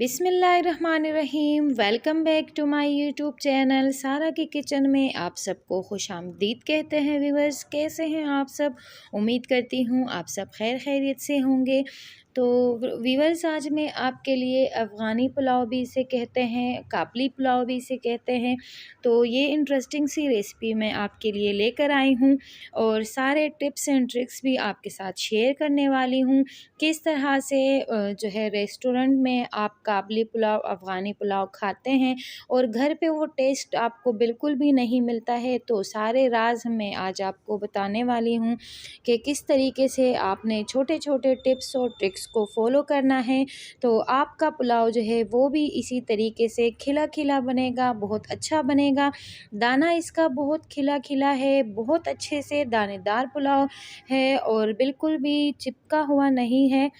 बिस्मिल्लाहिर्रहमानिर्रहीम। Welcome back to my YouTube channel Sara की kitchen में आप सबको खुशामदीद कहते हैं। व्यूअर्स, कैसे हैं आप सब? उम्मीद करती हूँ आप सब खैर खैरियत से होंगे। तो व्यूअर्स, आज मैं आपके लिए अफ़गानी पुलाव भी इसे कहते हैं, काबली पुलाव भी इसे कहते हैं, तो ये इंटरेस्टिंग सी रेसिपी मैं आपके लिए लेकर आई हूँ और सारे टिप्स एंड ट्रिक्स भी आपके साथ शेयर करने वाली हूँ। किस तरह से जो है रेस्टोरेंट में आप काबली पुलाव, अफ़गानी पुलाव खाते हैं और घर पे वो टेस्ट आपको बिल्कुल भी नहीं मिलता है, तो सारे राज़ मैं आज आपको बताने वाली हूँ कि किस तरीके से आपने छोटे-छोटे टिप्स और ट्रिक्स को फ़ॉलो करना है, तो आपका पुलाव जो है वो भी इसी तरीके से खिला-खिला बनेगा, बहुत अच्छा बनेगा। दाना इसका बहुत खिला-खिला है, बहुत अच्छे से दानेदार पुलाव है और बिल्कुल भी चिपका हुआ नहीं है।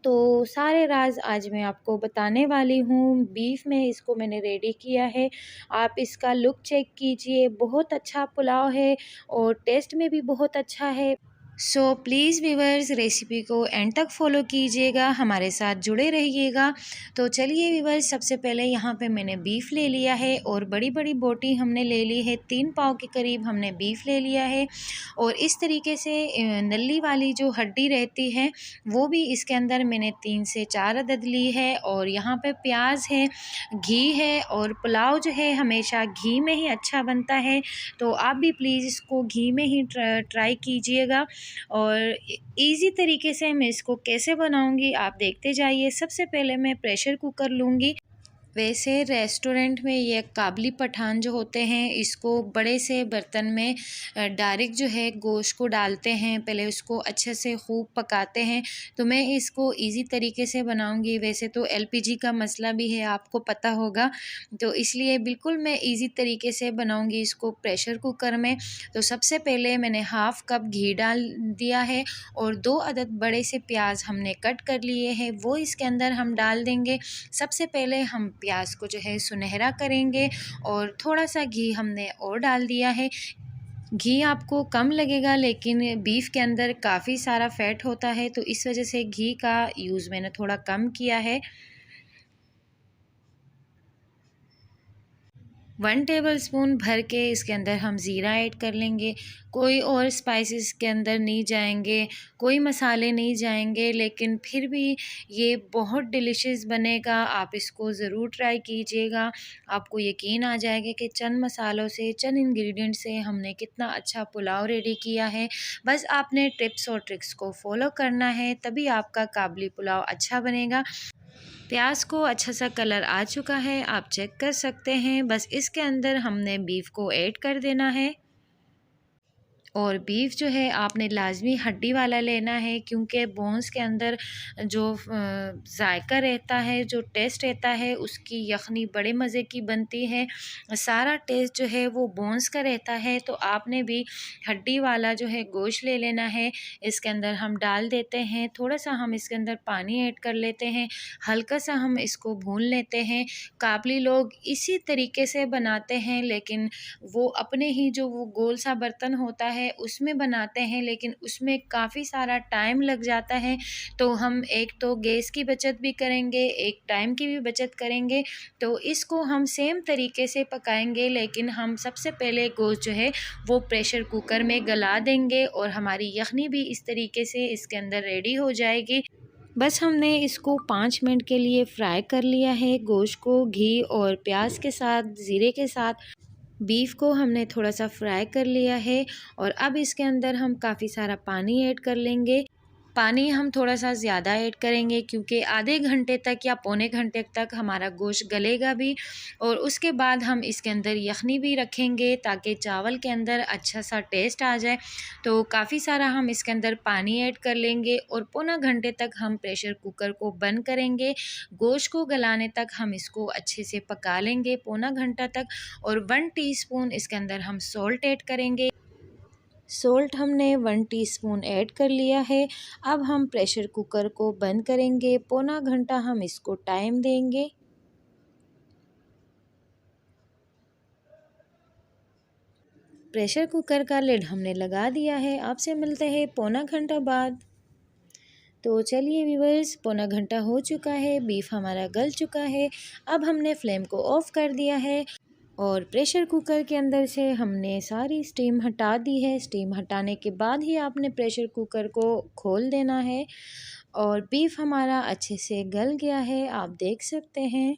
तो सारे राज़ आज मैं आपको बताने वाली हूँ। बीफ में इसको मैंने रेडी किया है। आप इसका लुक चेक कीजिए, बहुत अच्छा पुलाव है और टेस्ट में भी बहुत अच्छा है। सो प्लीज़ व्यूअर्स, रेसिपी को एंड तक फॉलो कीजिएगा, हमारे साथ जुड़े रहिएगा। तो चलिए व्यूअर्स, सबसे पहले यहाँ पे मैंने बीफ ले लिया है और बड़ी बड़ी बोटी हमने ले ली है। 3 पाव के करीब हमने बीफ ले लिया है और इस तरीके से नली वाली जो हड्डी रहती है वो भी इसके अंदर मैंने 3 से 4 अदद ली है। और यहाँ पे प्याज है, घी है और पुलाव जो है हमेशा घी में ही अच्छा बनता है, तो आप भी प्लीज़ इसको घी में ही ट्राई कीजिएगा। और इजी तरीके से मैं इसको कैसे बनाऊंगी आप देखते जाइए। सबसे पहले मैं प्रेशर कुकर लूँगी। वैसे रेस्टोरेंट में ये काबली पठान जो होते हैं, इसको बड़े से बर्तन में डायरेक्ट जो है गोश्त को डालते हैं, पहले उसको अच्छे से खूब पकाते हैं। तो मैं इसको इजी तरीके से बनाऊंगी। वैसे तो एलपीजी का मसला भी है, आपको पता होगा, तो इसलिए बिल्कुल मैं इजी तरीके से बनाऊंगी इसको प्रेशर कुकर में। तो सबसे पहले मैंने हाफ़ कप घी डाल दिया है और 2 अदद बड़े से प्याज हमने कट कर लिए हैं, वो इसके अंदर हम डाल देंगे। सबसे पहले हम प्याज को जो है सुनहरा करेंगे और थोड़ा सा घी हमने और डाल दिया है। घी आपको कम लगेगा, लेकिन बीफ के अंदर काफ़ी सारा फ़ैट होता है, तो इस वजह से घी का यूज़ मैंने थोड़ा कम किया है। 1 टेबलस्पून भर के इसके अंदर हम ज़ीरा ऐड कर लेंगे। कोई और स्पाइसेस के अंदर नहीं जाएंगे, कोई मसाले नहीं जाएंगे, लेकिन फिर भी ये बहुत डिलीशियस बनेगा। आप इसको ज़रूर ट्राई कीजिएगा, आपको यकीन आ जाएगा कि चंद मसालों से, चंद इंग्रेडिएंट से हमने कितना अच्छा पुलाव रेडी किया है। बस आपने टिप्स और ट्रिक्स को फॉलो करना है, तभी आपका काबली पुलाव अच्छा बनेगा। प्याज को अच्छा सा कलर आ चुका है, आप चेक कर सकते हैं। बस इसके अंदर हमने बीफ को ऐड कर देना है और बीफ जो है आपने लाजमी हड्डी वाला लेना है, क्योंकि बोन्स के अंदर जो जायका रहता है, जो टेस्ट रहता है, उसकी यखनी बड़े मज़े की बनती है। सारा टेस्ट जो है वो बोन्स का रहता है, तो आपने भी हड्डी वाला जो है गोश्त ले लेना है। इसके अंदर हम डाल देते हैं, थोड़ा सा हम इसके अंदर पानी ऐड कर लेते हैं, हल्का सा हम इसको भून लेते हैं। काबली लोग इसी तरीके से बनाते हैं, लेकिन वो अपने ही जो वो गोल सा बर्तन होता है उसमें बनाते हैं, लेकिन उसमें काफ़ी सारा टाइम लग जाता है। तो हम एक तो गैस की बचत भी करेंगे, एक टाइम की भी बचत करेंगे। तो इसको हम सेम तरीके से पकाएंगे, लेकिन हम सबसे पहले गोश्त जो है वो प्रेशर कुकर में गला देंगे और हमारी यखनी भी इस तरीके से इसके अंदर रेडी हो जाएगी। बस हमने इसको 5 मिनट के लिए फ्राई कर लिया है, गोश्त को घी और प्याज के साथ, ज़ीरे के साथ। बीफ को हमने थोड़ा सा फ्राई कर लिया है और अब इसके अंदर हम काफ़ी सारा पानी ऐड कर लेंगे। पानी हम थोड़ा सा ज़्यादा ऐड करेंगे, क्योंकि आधे घंटे तक या पौने घंटे तक हमारा गोश्त गलेगा भी, और उसके बाद हम इसके अंदर यखनी भी रखेंगे ताकि चावल के अंदर अच्छा सा टेस्ट आ जाए। तो काफ़ी सारा हम इसके अंदर पानी ऐड कर लेंगे और पौना घंटे तक हम प्रेशर कुकर को बंद करेंगे। गोश्त को गलाने तक हम इसको अच्छे से पका लेंगे, पौना घंटा तक। और 1 टीस्पून इसके अंदर हम सॉल्ट ऐड करेंगे। सॉल्ट हमने 1 टीस्पून ऐड कर लिया है। अब हम प्रेशर कुकर को बंद करेंगे, पौना घंटा हम इसको टाइम देंगे। प्रेशर कुकर का लिड हमने लगा दिया है। आपसे मिलते हैं पौना घंटा बाद। तो चलिए व्यूवर्स, पौना घंटा हो चुका है, बीफ हमारा गल चुका है। अब हमने फ्लेम को ऑफ़ कर दिया है और प्रेशर कुकर के अंदर से हमने सारी स्टीम हटा दी है। स्टीम हटाने के बाद ही आपने प्रेशर कुकर को खोल देना है और बीफ हमारा अच्छे से गल गया है, आप देख सकते हैं।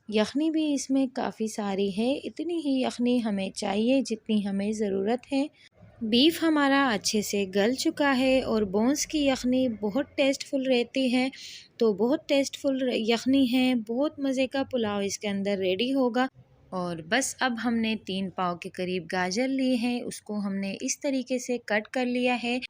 यखनी भी इसमें काफ़ी सारी है, इतनी ही यखनी हमें चाहिए जितनी हमें ज़रूरत है। बीफ हमारा अच्छे से गल चुका है और बोन्स की यखनी बहुत टेस्टफुल रहती है, तो बहुत टेस्टफुल यखनी है, बहुत मज़े का पुलाव इसके अंदर रेडी होगा। और बस अब हमने 3 पाव के करीब गाजर लिए हैं, उसको हमने इस तरीके से कट कर लिया है।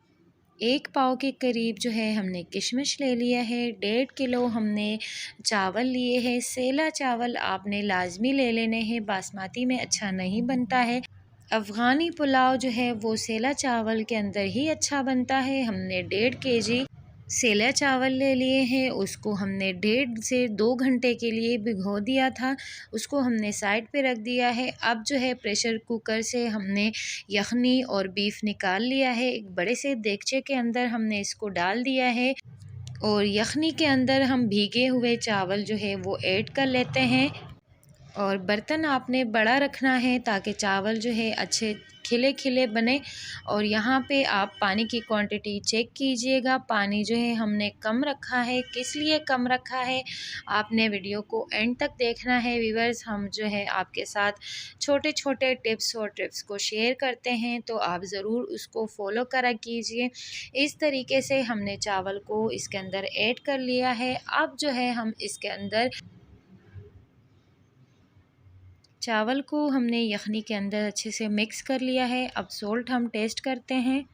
1 पाव के करीब जो है हमने किशमिश ले लिया है। 1.5 किलो हमने चावल लिए हैं। सेला चावल आपने लाज़मी ले लेने हैं, बासमती में अच्छा नहीं बनता है। अफ़गानी पुलाव जो है वो सेला चावल के अंदर ही अच्छा बनता है। हमने 1.5 केजी सेला चावल ले लिए हैं, उसको हमने 1.5 से 2 घंटे के लिए भिगो दिया था, उसको हमने साइड पे रख दिया है। अब जो है प्रेशर कुकर से हमने यखनी और बीफ निकाल लिया है। एक बड़े से देगचे के अंदर हमने इसको डाल दिया है और यखनी के अंदर हम भीगे हुए चावल जो है वो ऐड कर लेते हैं। और बर्तन आपने बड़ा रखना है ताकि चावल जो है अच्छे खिले खिले बने। और यहाँ पे आप पानी की क्वांटिटी चेक कीजिएगा। पानी जो है हमने कम रखा है, किस लिए कम रखा है आपने वीडियो को एंड तक देखना है व्यूअर्स। हम जो है आपके साथ छोटे छोटे टिप्स और ट्रिप्स को शेयर करते हैं, तो आप ज़रूर उसको फॉलो करा कीजिए। इस तरीके से हमने चावल को इसके अंदर ऐड कर लिया है। अब जो है हम इसके अंदर चावल को हमने यखनी के अंदर अच्छे से मिक्स कर लिया है। अब सोल्ट हम टेस्ट करते हैं।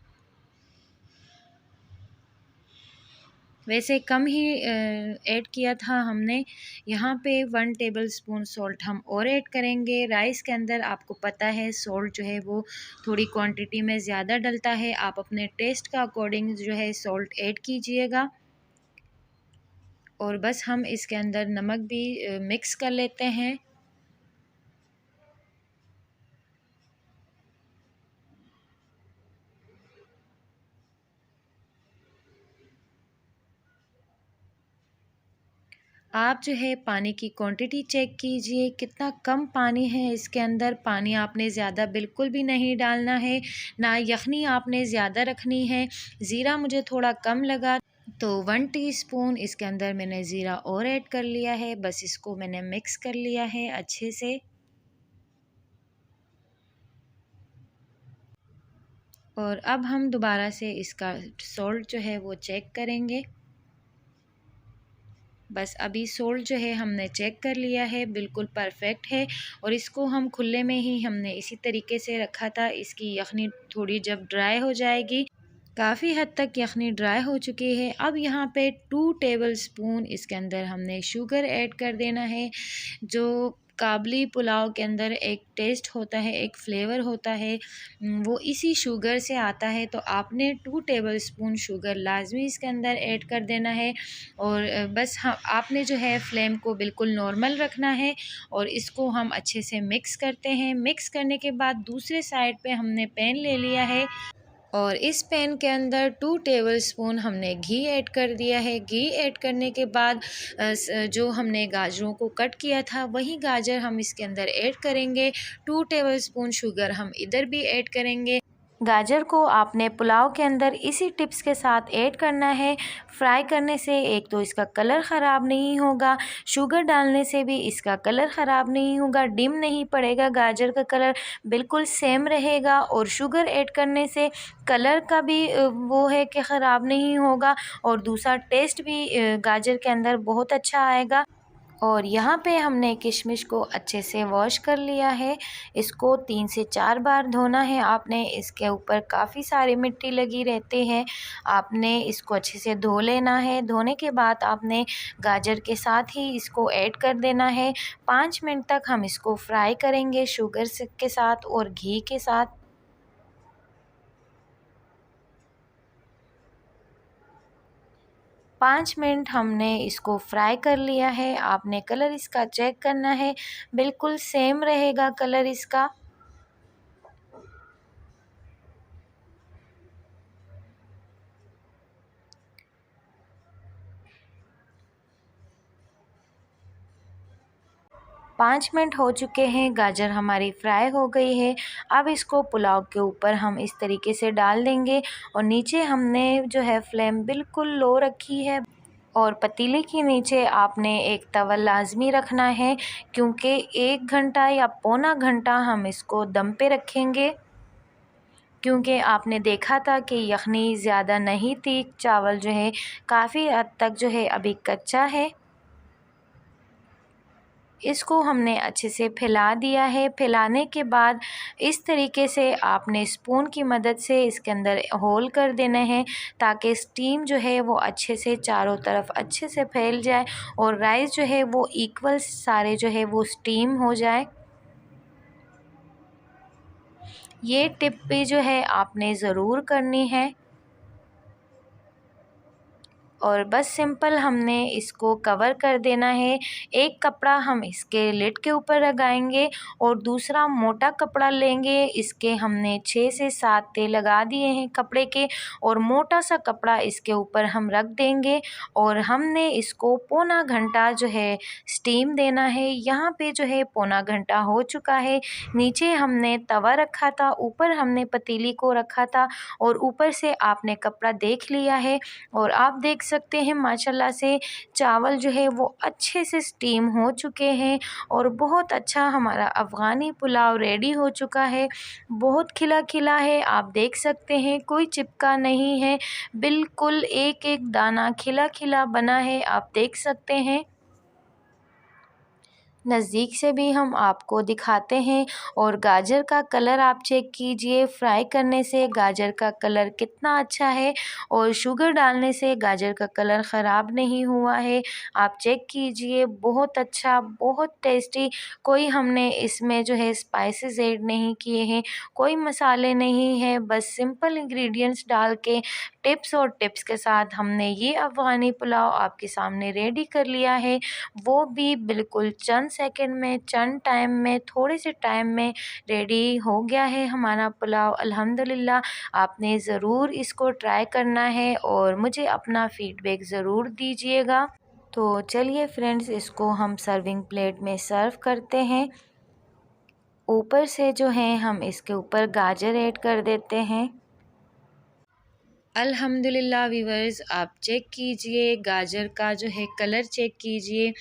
वैसे कम ही ऐड किया था हमने। यहाँ पे 1 टेबलस्पून सॉल्ट हम और ऐड करेंगे। राइस के अंदर आपको पता है सॉल्ट जो है वो थोड़ी क्वांटिटी में ज़्यादा डलता है, आप अपने टेस्ट का अकॉर्डिंग जो है सॉल्ट ऐड कीजिएगा। और बस हम इसके अंदर नमक भी मिक्स कर लेते हैं। आप जो है पानी की क्वांटिटी चेक कीजिए, कितना कम पानी है इसके अंदर। पानी आपने ज़्यादा बिल्कुल भी नहीं डालना है, ना यखनी आपने ज़्यादा रखनी है। ज़ीरा मुझे थोड़ा कम लगा, तो 1 टीस्पून इसके अंदर मैंने ज़ीरा और ऐड कर लिया है। बस इसको मैंने मिक्स कर लिया है अच्छे से। और अब हम दोबारा से इसका सॉल्ट जो है वो चेक करेंगे। बस अभी सोल्ट जो है हमने चेक कर लिया है, बिल्कुल परफेक्ट है। और इसको हम खुले में ही हमने इसी तरीके से रखा था। इसकी यखनी थोड़ी जब ड्राई हो जाएगी, काफ़ी हद तक यखनी ड्राई हो चुकी है। अब यहाँ पे 2 टेबलस्पून इसके अंदर हमने शुगर ऐड कर देना है। जो काबली पुलाव के अंदर एक टेस्ट होता है, एक फ्लेवर होता है, वो इसी शुगर से आता है। तो आपने 2 टेबलस्पून शुगर लाजमी इसके अंदर ऐड कर देना है। और बस हाँ, आपने जो है फ्लेम को बिल्कुल नॉर्मल रखना है और इसको हम अच्छे से मिक्स करते हैं। मिक्स करने के बाद दूसरे साइड पे हमने पैन ले लिया है और इस पैन के अंदर 2 टेबलस्पून हमने घी ऐड कर दिया है। घी ऐड करने के बाद जो हमने गाजरों को कट किया था वही गाजर हम इसके अंदर ऐड करेंगे। 2 टेबलस्पून शुगर हम इधर भी ऐड करेंगे। गाजर को आपने पुलाव के अंदर इसी टिप्स के साथ ऐड करना है। फ्राई करने से एक तो इसका कलर ख़राब नहीं होगा, शुगर डालने से भी इसका कलर ख़राब नहीं होगा, डिम नहीं पड़ेगा, गाजर का कलर बिल्कुल सेम रहेगा। और शुगर ऐड करने से कलर का भी वो है कि ख़राब नहीं होगा और दूसरा टेस्ट भी गाजर के अंदर बहुत अच्छा आएगा। और यहाँ पे हमने किशमिश को अच्छे से वॉश कर लिया है। इसको 3 से 4 बार धोना है आपने। इसके ऊपर काफ़ी सारी मिट्टी लगी रहती है, आपने इसको अच्छे से धो लेना है। धोने के बाद आपने गाजर के साथ ही इसको ऐड कर देना है। 5 मिनट तक हम इसको फ्राई करेंगे शुगर के साथ और घी के साथ। 5 मिनट हमने इसको फ्राई कर लिया है। आपने कलर इसका चेक करना है, बिल्कुल सेम रहेगा कलर इसका। 5 मिनट हो चुके हैं, गाजर हमारी फ्राई हो गई है। अब इसको पुलाव के ऊपर हम इस तरीके से डाल देंगे और नीचे हमने जो है फ्लेम बिल्कुल लो रखी है और पतीले के नीचे आपने एक तवा लाज़मी रखना है, क्योंकि 1 घंटा या पौना घंटा हम इसको दम पे रखेंगे। क्योंकि आपने देखा था कि यखनी ज़्यादा नहीं थी, चावल जो है काफ़ी हद तक जो है अभी कच्चा है। इसको हमने अच्छे से फैला दिया है। फैलाने के बाद इस तरीके से आपने स्पून की मदद से इसके अंदर होल कर देना है, ताकि स्टीम जो है वो अच्छे से चारों तरफ अच्छे से फैल जाए और राइस जो है वो इक्वल सारे जो है वो स्टीम हो जाए। ये टिप भी जो है आपने ज़रूर करनी है। और बस सिंपल हमने इसको कवर कर देना है। एक कपड़ा हम इसके लिड के ऊपर लगाएंगे और दूसरा मोटा कपड़ा लेंगे। इसके हमने 6 से 7 तह लगा दिए हैं कपड़े के और मोटा सा कपड़ा इसके ऊपर हम रख देंगे और हमने इसको पौना घंटा जो है स्टीम देना है। यहाँ पे जो है पौना घंटा हो चुका है। नीचे हमने तवा रखा था, ऊपर हमने पतीली को रखा था और ऊपर से आपने कपड़ा देख लिया है और आप देख सकते हैं माशाल्लाह से चावल जो है वो अच्छे से स्टीम हो चुके हैं और बहुत अच्छा हमारा अफ़गानी पुलाव रेडी हो चुका है। बहुत खिला खिला है, आप देख सकते हैं, कोई चिपका नहीं है, बिल्कुल एक एक दाना खिला खिला बना है, आप देख सकते हैं। नज़दीक से भी हम आपको दिखाते हैं और गाजर का कलर आप चेक कीजिए। फ्राई करने से गाजर का कलर कितना अच्छा है और शुगर डालने से गाजर का कलर ख़राब नहीं हुआ है। आप चेक कीजिए, बहुत अच्छा, बहुत टेस्टी। कोई हमने इसमें जो है स्पाइसेस ऐड नहीं किए हैं, कोई मसाले नहीं हैं, बस सिंपल इंग्रेडिएंट्स डाल के टिप्स और टिप्स के साथ हमने ये अफ़गानी पुलाव आपके सामने रेडी कर लिया है। वो भी बिल्कुल चंद सेकंड में, चंद टाइम में, थोड़े से टाइम में रेडी हो गया है हमारा पुलाव अल्हम्दुलिल्लाह। आपने ज़रूर इसको ट्राई करना है और मुझे अपना फ़ीडबैक ज़रूर दीजिएगा। तो चलिए फ्रेंड्स, इसको हम सर्विंग प्लेट में सर्व करते हैं। ऊपर से जो है हम इसके ऊपर गाजर ऐड कर देते हैं। अल्हम्दुलिल्लाह व्यूवर्स, आप चेक कीजिए, गाजर का जो है कलर चेक कीजिए,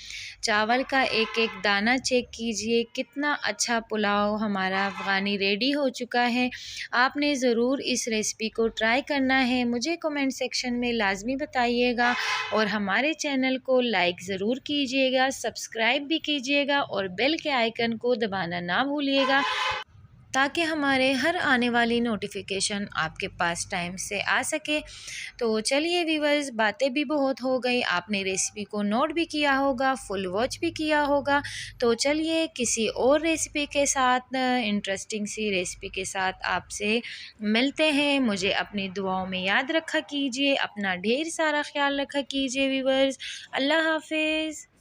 चावल का एक एक दाना चेक कीजिए, कितना अच्छा पुलाव हमारा अफ़गानी रेडी हो चुका है। आपने ज़रूर इस रेसिपी को ट्राई करना है, मुझे कमेंट सेक्शन में लाजमी बताइएगा और हमारे चैनल को लाइक ज़रूर कीजिएगा, सब्सक्राइब भी कीजिएगा और बेल के आइकन को दबाना ना भूलिएगा, ताकि हमारे हर आने वाली नोटिफिकेशन आपके पास टाइम से आ सके। तो चलिए व्यूवर्स, बातें भी बहुत हो गई, आपने रेसिपी को नोट भी किया होगा, फुल वॉच भी किया होगा। तो चलिए किसी और रेसिपी के साथ, इंटरेस्टिंग सी रेसिपी के साथ आपसे मिलते हैं। मुझे अपनी दुआओं में याद रखा कीजिए, अपना ढेर सारा ख्याल रखा कीजिए व्यूवर्स। अल्लाह हाफिज़।